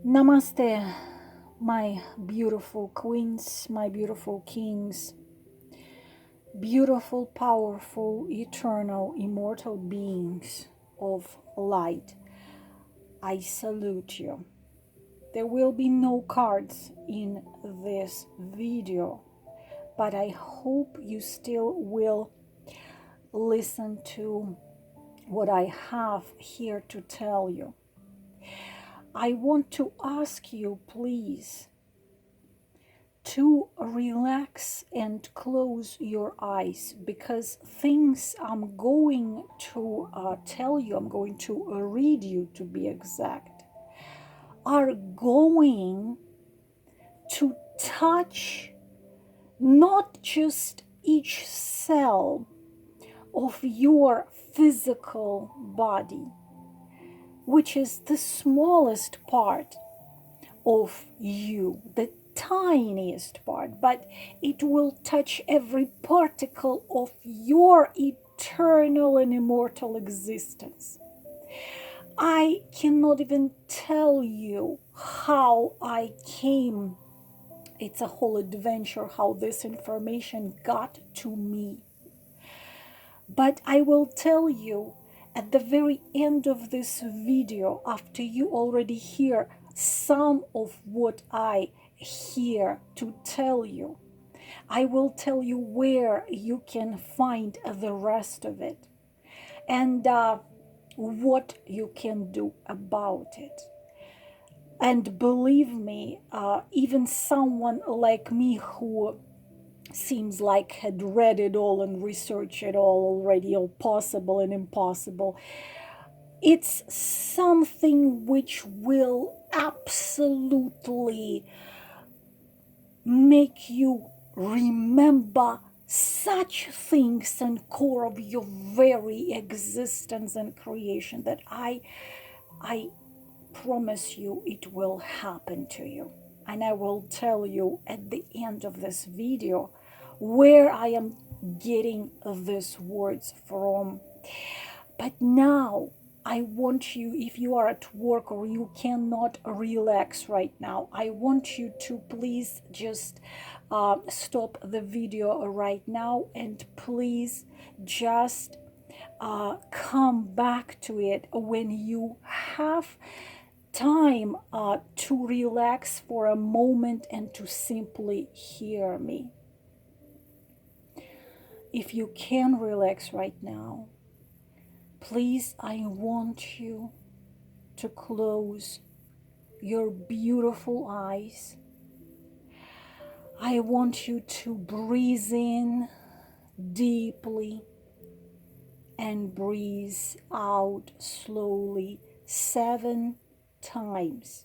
Namaste, my beautiful queens, my beautiful kings, beautiful, powerful, eternal, immortal beings of light. I salute you. There will be no cards in this video, but I hope you still will listen to what I have here to tell you. I want to ask you, please, to relax and close your eyes, because things I'm going to tell you, I'm going to read you to be exact, are going to touch not just each cell of your physical body, which is the smallest part of you, the tiniest part, but it will touch every particle of your eternal and immortal existence. I cannot even tell you how I came. It's a whole adventure how this information got to me. But I will tell you at the very end of this video, after you already hear some of what I here to tell you, I will tell you where you can find the rest of it and what you can do about it. And believe me, even someone like me who seems like had read it all and researched it all already, all possible and impossible, it's something which will absolutely make you remember such things and core of your very existence and creation that I promise you it will happen to you. And I will tell you at the end of this video where I am getting these words from. But now I want you, if you are at work or you cannot relax right now, I want you to please just stop the video right now and please just come back to it when you have time to relax for a moment and to simply hear me. If you can relax right now, please, I want you to close your beautiful eyes. I want you to breathe in deeply and breathe out slowly 7 times.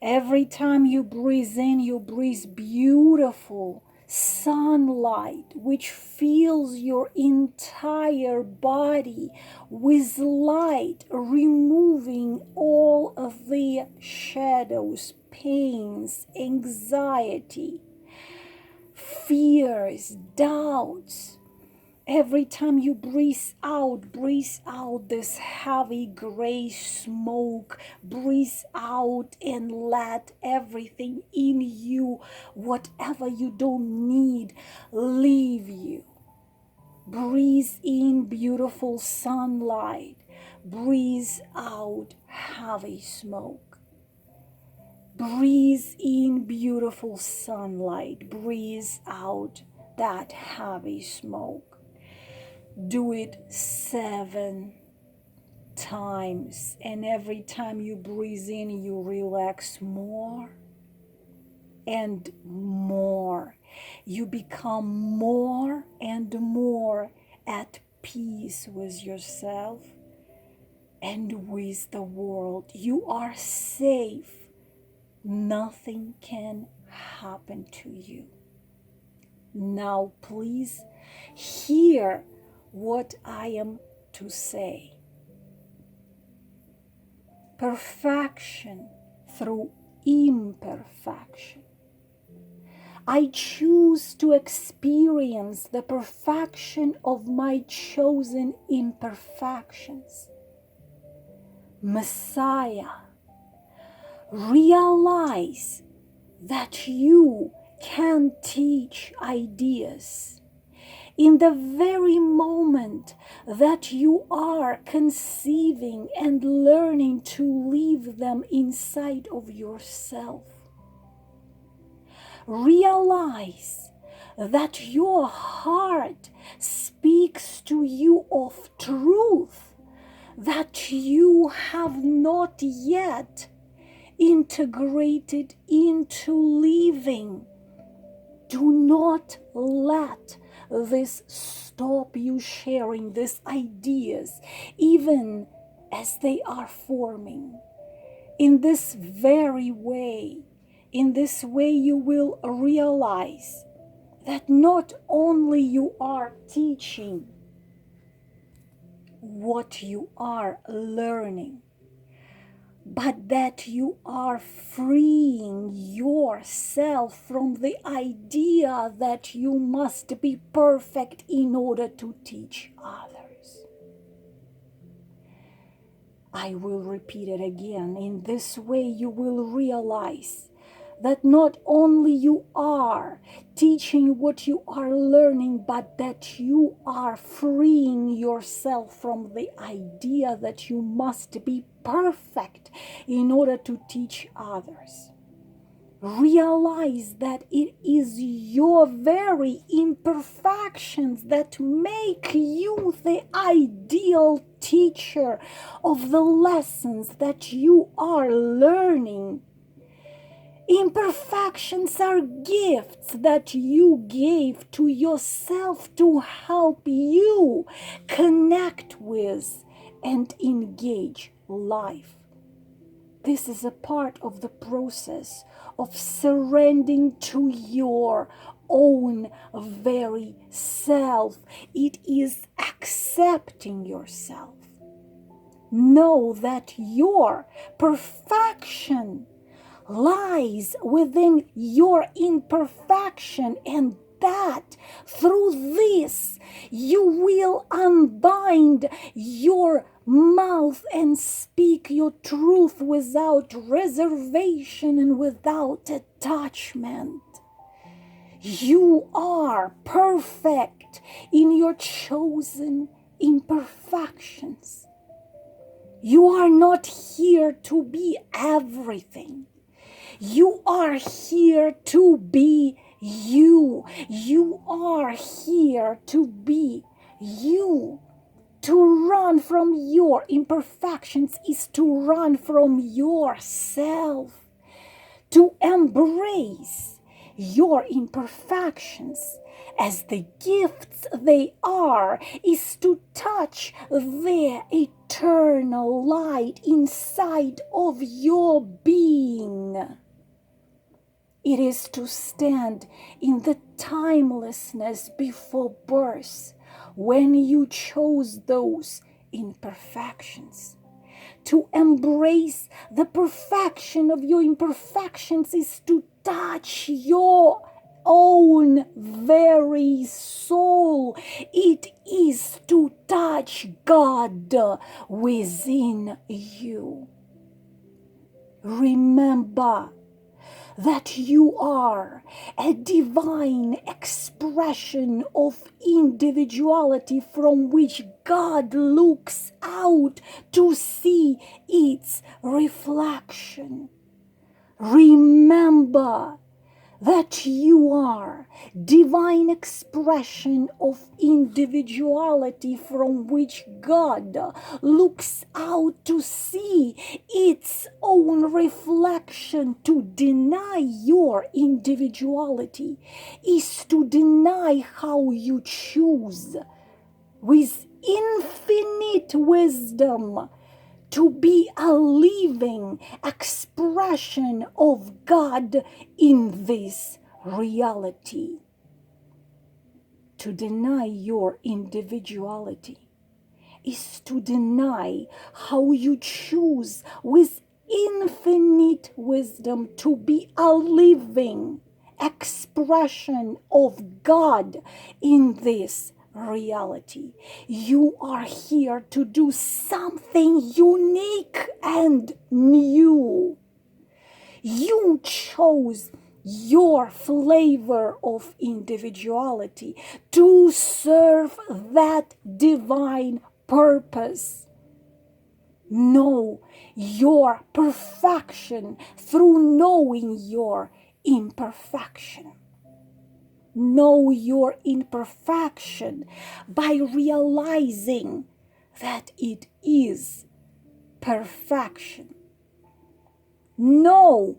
Every time you breathe in, you breathe beautiful sunlight, which fills your entire body with light, removing all of the shadows, pains, anxiety, fears, doubts. Every time you breathe out this heavy gray smoke. Breathe out and let everything in you, whatever you don't need, leave you. Breathe in beautiful sunlight. Breathe out heavy smoke. Breathe in beautiful sunlight. Breathe out that heavy smoke. Do it 7 times, and every time you breathe in, you relax more and more. You become more and more at peace with yourself and with the world. You are safe. Nothing can happen to you. Now, please hear what I am to say. Perfection through imperfection. I choose to experience the perfection of my chosen imperfections. Messiah, Realize that you can teach ideas in the very moment that you are conceiving and learning to leave them inside of yourself. Realize that your heart speaks to you of truth that you have not yet integrated into living. Do not let this stop you sharing these ideas, even as they are forming. In this very way, in this way you will realize that not only you are teaching what you are learning, but that you are freeing yourself from the idea that you must be perfect in order to teach others. I will repeat it again. In this way, you will realize that not only you are teaching what you are learning, but that you are freeing yourself from the idea that you must be perfect in order to teach others. Realize that it is your very imperfections that make you the ideal teacher of the lessons that you are learning. Imperfections are gifts that you gave to yourself to help you connect with and engage life. This is a part of the process of surrendering to your own very self. It is accepting yourself. Know that your perfection lies within your imperfection, and that through this you will unbind your mouth and speak your truth without reservation and without attachment. You are perfect in your chosen imperfections. You are not here to be everything. You are here to be you. You are here to be you. To run from your imperfections is to run from yourself. To embrace your imperfections as the gifts they are is to touch their eternal light inside of your being. It is to stand in the timelessness before birth when you chose those imperfections. To embrace the perfection of your imperfections is to touch your own very soul. It is to touch God within you. Remember that you are a divine expression of individuality from which God looks out to see its reflection. Remember that you are divine expression of individuality from which God looks out to see its own reflection. To deny your individuality is to deny how you choose with infinite wisdom to be a living expression of God in this reality. To deny your individuality is to deny how you choose with infinite wisdom to be a living expression of God in this reality. You are here to do something unique and new. You chose your flavor of individuality to serve that divine purpose. Know your perfection through knowing your imperfection. Know your imperfection by realizing that it is perfection. Know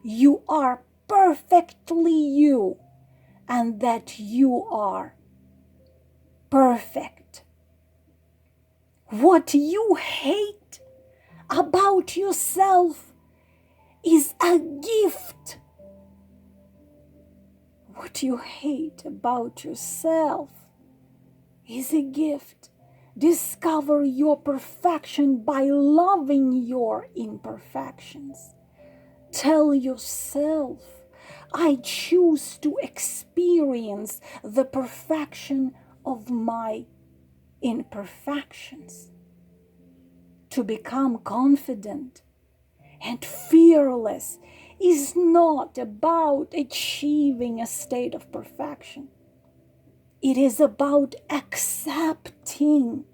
you are perfectly you and that you are perfect. What you hate about yourself is a gift. What you hate about yourself is a gift. Discover your perfection by loving your imperfections. Tell yourself, I choose to experience the perfection of my imperfections. To become confident and fearless is not about achieving a state of perfection. It is about accepting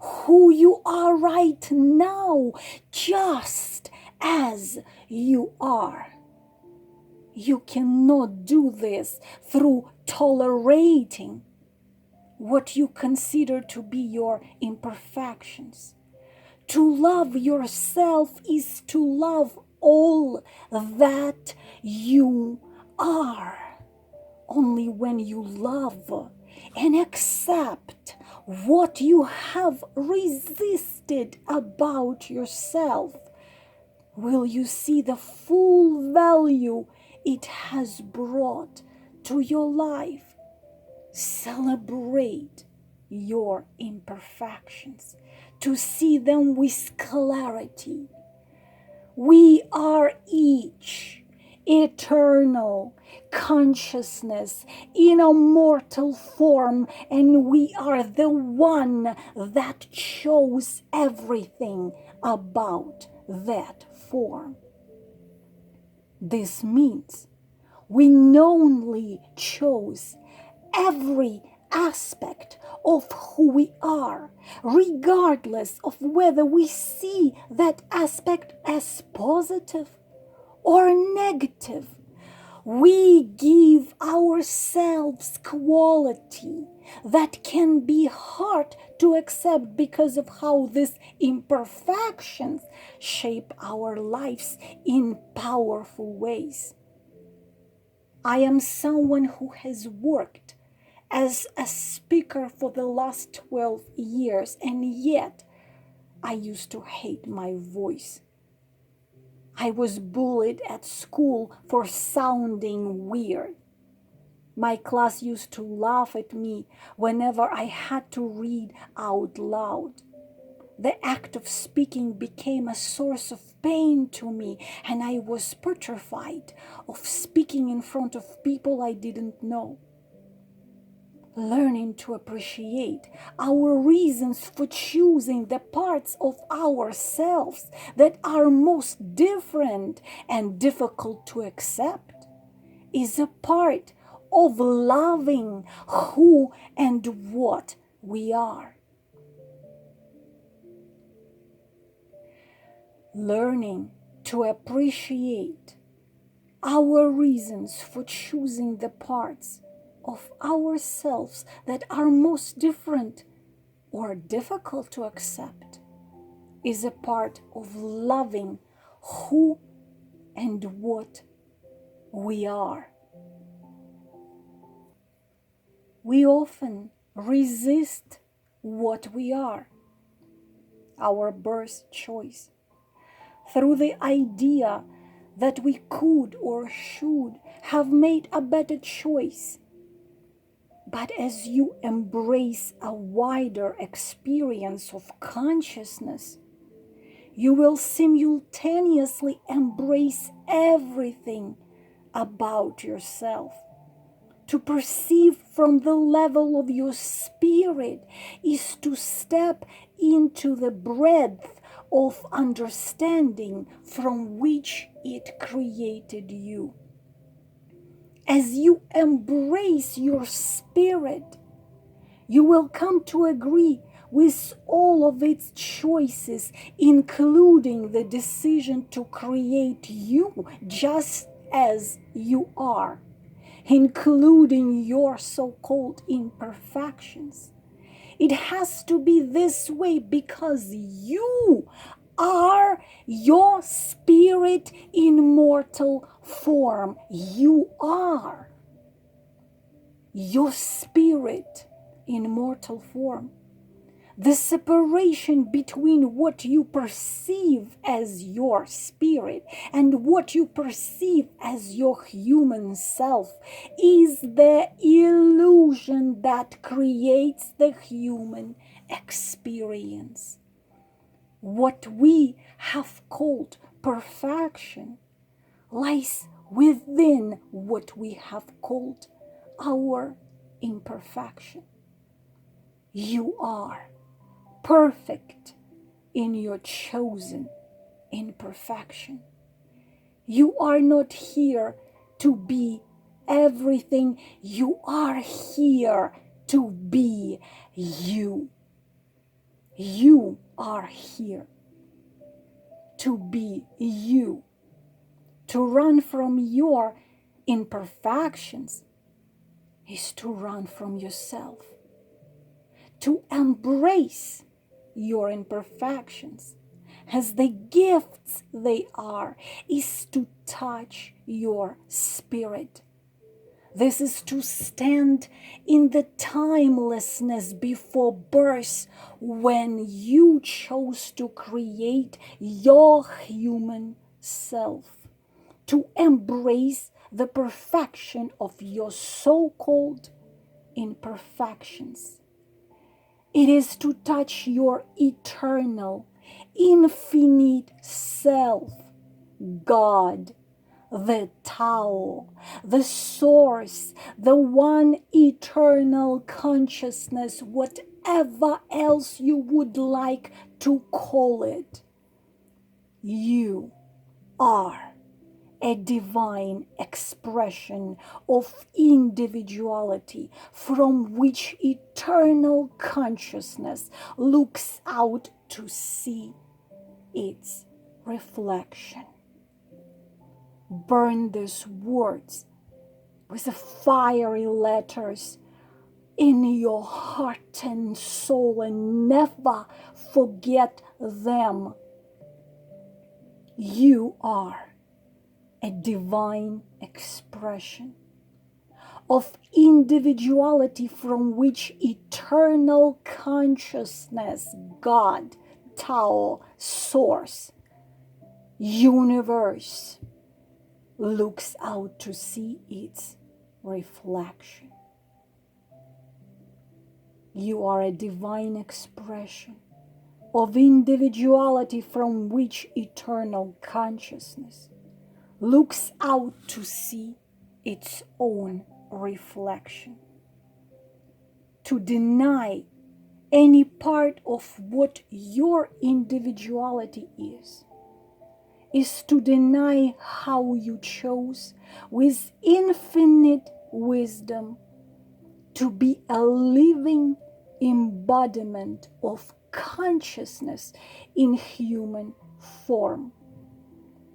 who you are right now, just as you are. You cannot do this through tolerating what you consider to be your imperfections. To love yourself is to love all that you are. Only when you love and accept what you have resisted about yourself will you see the full value it has brought to your life. Celebrate your imperfections to see them with clarity. We are each eternal consciousness in a mortal form, and we are the one that chose everything about that form. This means we knowingly chose every aspect of who we are, regardless of whether we see that aspect as positive or negative. We give ourselves quality that can be hard to accept because of how these imperfections shape our lives in powerful ways. I am someone who has worked as a speaker for the last 12 years, and yet I used to hate my voice. I was bullied at school for sounding weird. My class used to laugh at me whenever I had to read out loud. The act of speaking became a source of pain to me, and I was petrified of speaking in front of people I didn't know. Learning to appreciate our reasons for choosing the parts of ourselves that are most different and difficult to accept is a part of loving who and what we are. Learning to appreciate our reasons for choosing the parts of ourselves that are most different or difficult to accept is a part of loving who and what we are. We often resist what we are, our birth choice, through the idea that we could or should have made a better choice. But as you embrace a wider experience of consciousness, you will simultaneously embrace everything about yourself. To perceive from the level of your spirit is to step into the breadth of understanding from which it created you. As you embrace your spirit, you will come to agree with all of its choices, including the decision to create you just as you are, including your so-called imperfections. It has to be this way because you are your spirit in mortal form. You are your spirit in mortal form. The separation between what you perceive as your spirit and what you perceive as your human self is the illusion that creates the human experience. What we have called perfection lies within what we have called our imperfection. You are perfect in your chosen imperfection. You are not here to be everything. You are here to be you. You are here to be you. To run from your imperfections is to run from yourself. To embrace your imperfections as the gifts they are is to touch your spirit. This is to stand in the timelessness before birth when you chose to create your human self, to embrace the perfection of your so-called imperfections. It is to touch your eternal, infinite self, God, the Tao, the source, the one eternal consciousness, whatever else you would like to call it. You are a divine expression of individuality from which eternal consciousness looks out to see its reflection. Burn these words with the fiery letters in your heart and soul and never forget them. You are a divine expression of individuality from which eternal consciousness, God, Tao, Source, Universe, looks out to see its reflection. You are a divine expression of individuality from which eternal consciousness looks out to see its own reflection. To deny any part of what your individuality is to deny how you chose with infinite wisdom to be a living embodiment of consciousness in human form.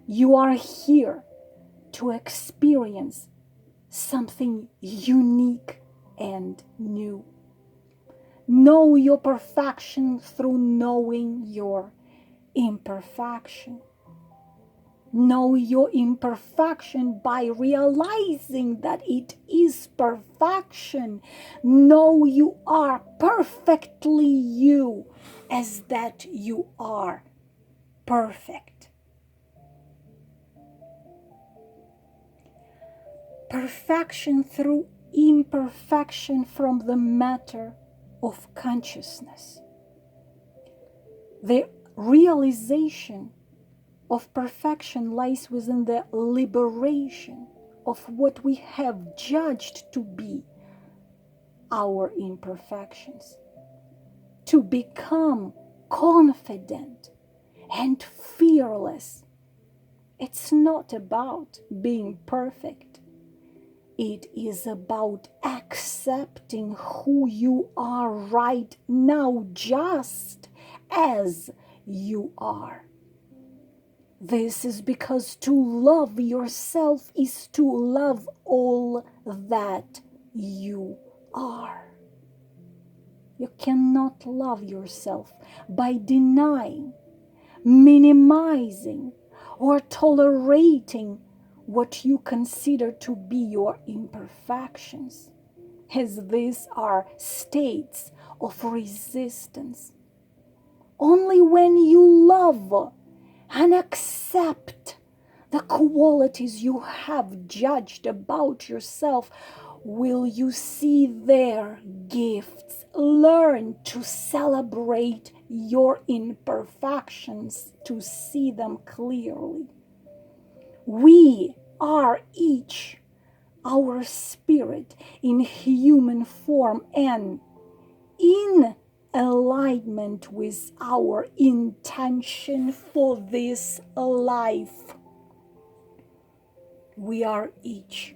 You are here to experience something unique and new. Know your perfection through knowing your imperfection. Know your imperfection by realizing that it is perfection. Know you are perfectly you as that you are perfect. Perfection through imperfection from the matter of consciousness. The realization of perfection lies within the liberation of what we have judged to be our imperfections. To become confident and fearless. It's not about being perfect. It is about accepting who you are right now, just as you are. This is because to love yourself is to love all that you are. You cannot love yourself by denying, minimizing, or tolerating what you consider to be your imperfections, as these are states of resistance. Only when you love and accept the qualities you have judged about yourself will you see their gifts. Learn to celebrate your imperfections, to see them clearly. We are each our spirit in human form and in alignment with our intention for this life. We are each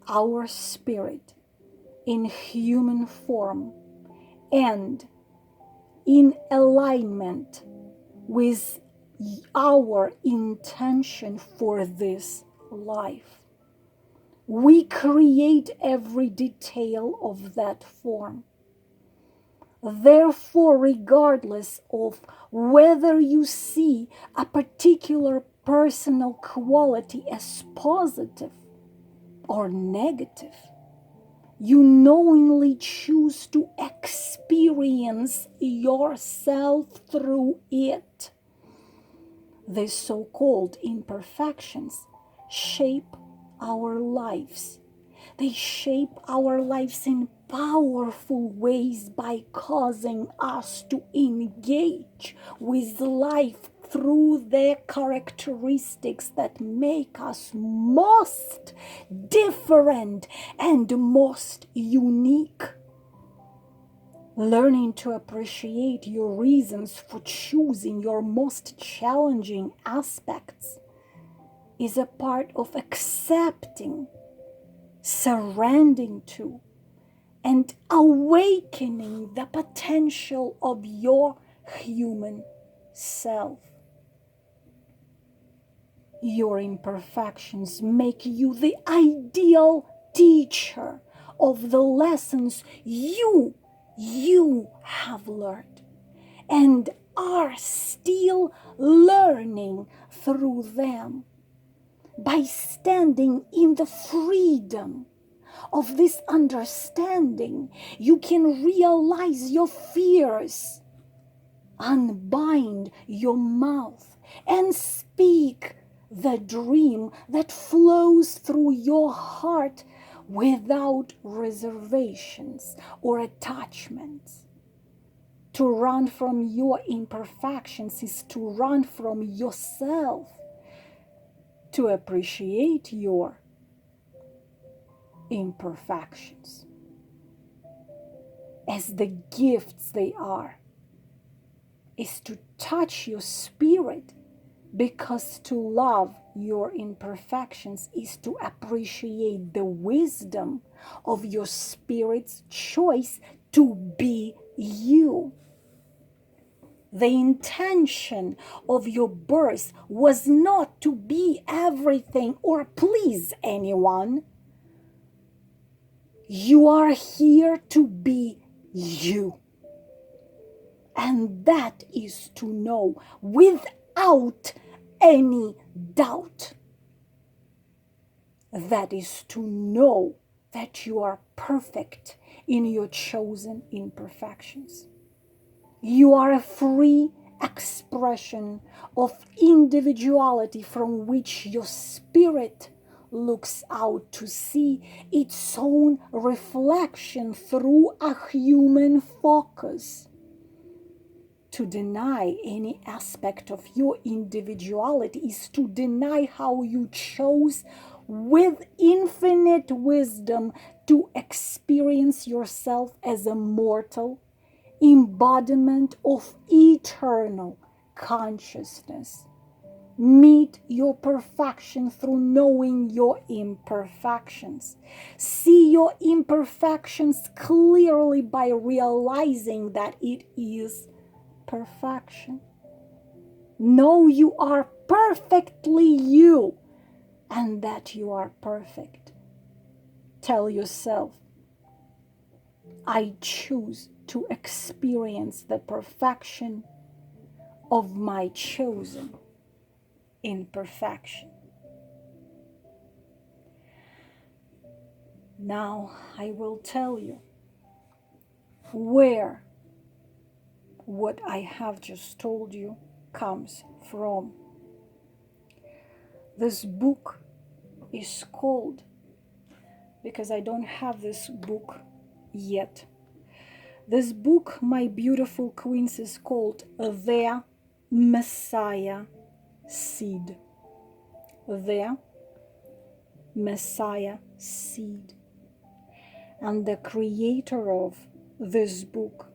our spirit in human form and in alignment with our intention for this life. We create every detail of that form. Therefore, regardless of whether you see a particular personal quality as positive or negative, you knowingly choose to experience yourself through it. These so-called imperfections shape our lives. They shape our lives in powerful ways by causing us to engage with life through the characteristics that make us most different and most unique. Learning to appreciate your reasons for choosing your most challenging aspects is a part of accepting, surrendering to, and awakening the potential of your human self. Your imperfections make you the ideal teacher of the lessons you have learned and are still learning through them. By standing in the freedom of this understanding, you can realize your fears, unbind your mouth, and speak the dream that flows through your heart without reservations or attachments. To run from your imperfections is to run from yourself. To appreciate your imperfections as the gifts they are is to touch your spirit, because to love your imperfections is to appreciate the wisdom of your spirit's choice to be you. The intention of your birth was not to be everything or please anyone. You are here to be you. And that is to know without any doubt. That is to know that you are perfect in your chosen imperfections. You are a free expression of individuality from which your spirit looks out to see its own reflection through a human focus. To deny any aspect of your individuality is to deny how you chose with infinite wisdom to experience yourself as a mortal embodiment of eternal consciousness. Meet your perfection through knowing your imperfections. See your imperfections clearly by realizing that it is perfection. Know you are perfectly you and that you are perfect. Tell yourself, I choose to experience the perfection of my chosen imperfection. Now I will tell you where what I have just told you comes from. This book is called, because I don't have this book yet, this book, my beautiful queens, is called The Messiah Seed. The Messiah Seed. And the creator of this book,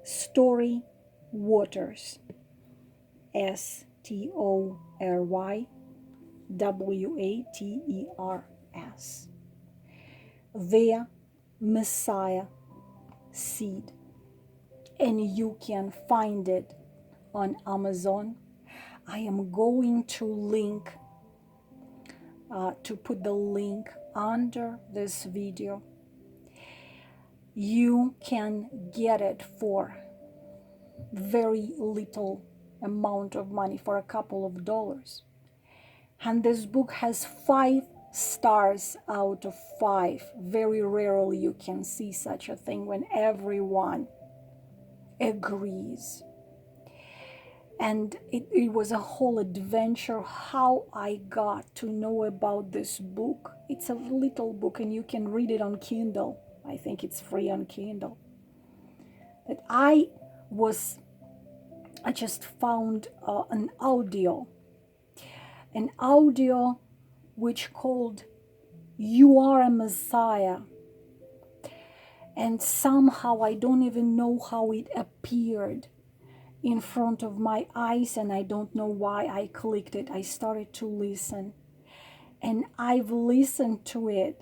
Story Waters, STORYWATERS, The Messiah Seed. And you can find it on Amazon. I am going to link, to put the link under this video. You can get it for very little amount of money, for a couple of dollars. And this book has 5 stars out of 5. Very rarely you can see such a thing when everyone agrees. And it was a whole adventure how I got to know about this book. It's a little book and you can read it on Kindle. I think it's free on Kindle. That I just found an audio which called You Are a Messiah. And somehow I don't even know how it appeared in front of my eyes, and I don't know why I clicked it. I started to listen, and I've listened to it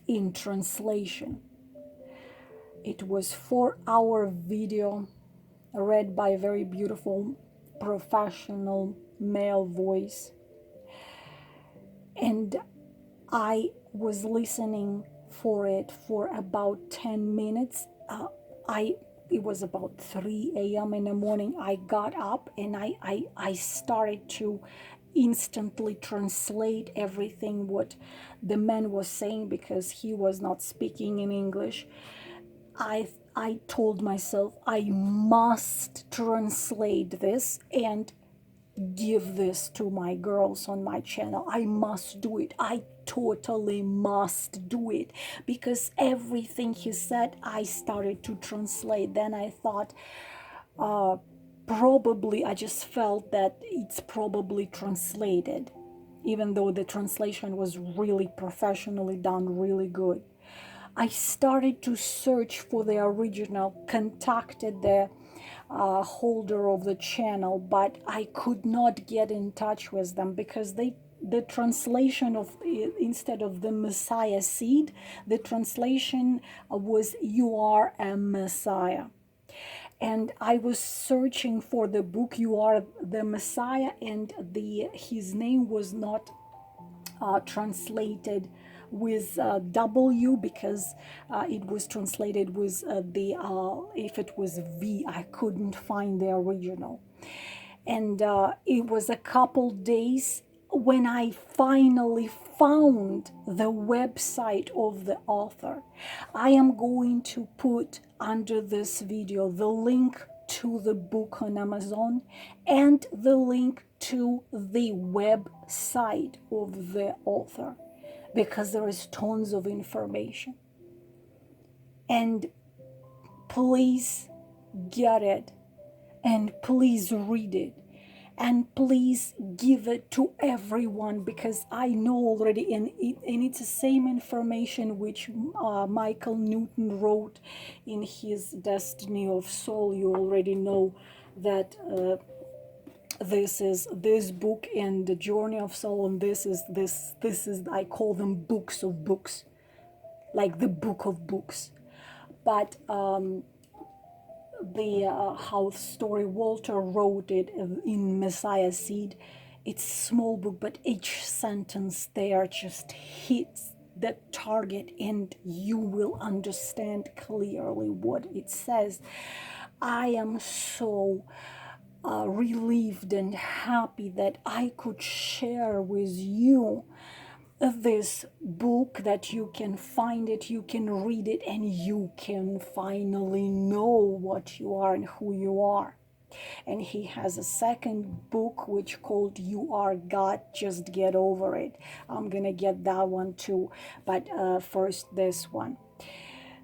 in translation. It was 4-hour video read by a very beautiful professional male voice, and I was listening for it for about 10 minutes. It was about 3 a.m. in the morning. I got up and I started to instantly translate everything what the man was saying, because he was not speaking in English. I told myself I must translate this and give this to my girls on my channel. I must do it. I totally must do it, because everything he said I started to translate. Then I thought probably, I just felt that it's probably translated, even though the translation was really professionally done, really good. I started to search for the original, contacted the holder of the channel, but I could not get in touch with them, because the translation of, instead of the Messiah Seed, the translation was You Are a Messiah. And I was searching for the book You Are the Messiah, and his name was not translated with W, because it was translated with if it was V, I couldn't find the original. And it was a couple days when I finally found the website of the author. I am going to put under this video the link to the book on Amazon and the link to the website of the author, because there is tons of information. And please get it, and please read it, and please give it to everyone, because I know already, and it's the same information which Michael Newton wrote in his Destiny of Soul. You already know that this is this book and the Journey of Soul, and this is I call them books of books, like the book of books. But the how story Walter wrote it in Messiah Seed, it's small book, but each sentence there just hits the target, and you will understand clearly what it says. I am so relieved and happy that I could share with you this book, that you can find it, you can read it, and you can finally know what you are and who you are. And he has a second book which called You Are God, Just Get Over It. I'm gonna get that one too, but first this one.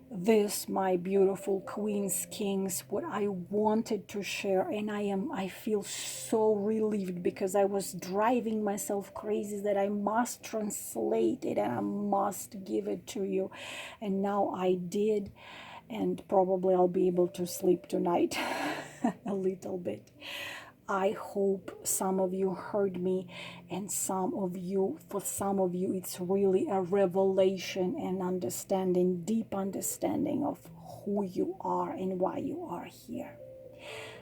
This, my beautiful queens, kings, what I wanted to share, and I feel so relieved, because I was driving myself crazy that I must translate it and I must give it to you, and now I did, and probably I'll be able to sleep tonight a little bit. I hope some of you heard me, and for some of you, it's really a revelation and understanding, deep understanding of who you are and why you are here.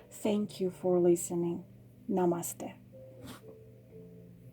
Thank you for listening. Namaste.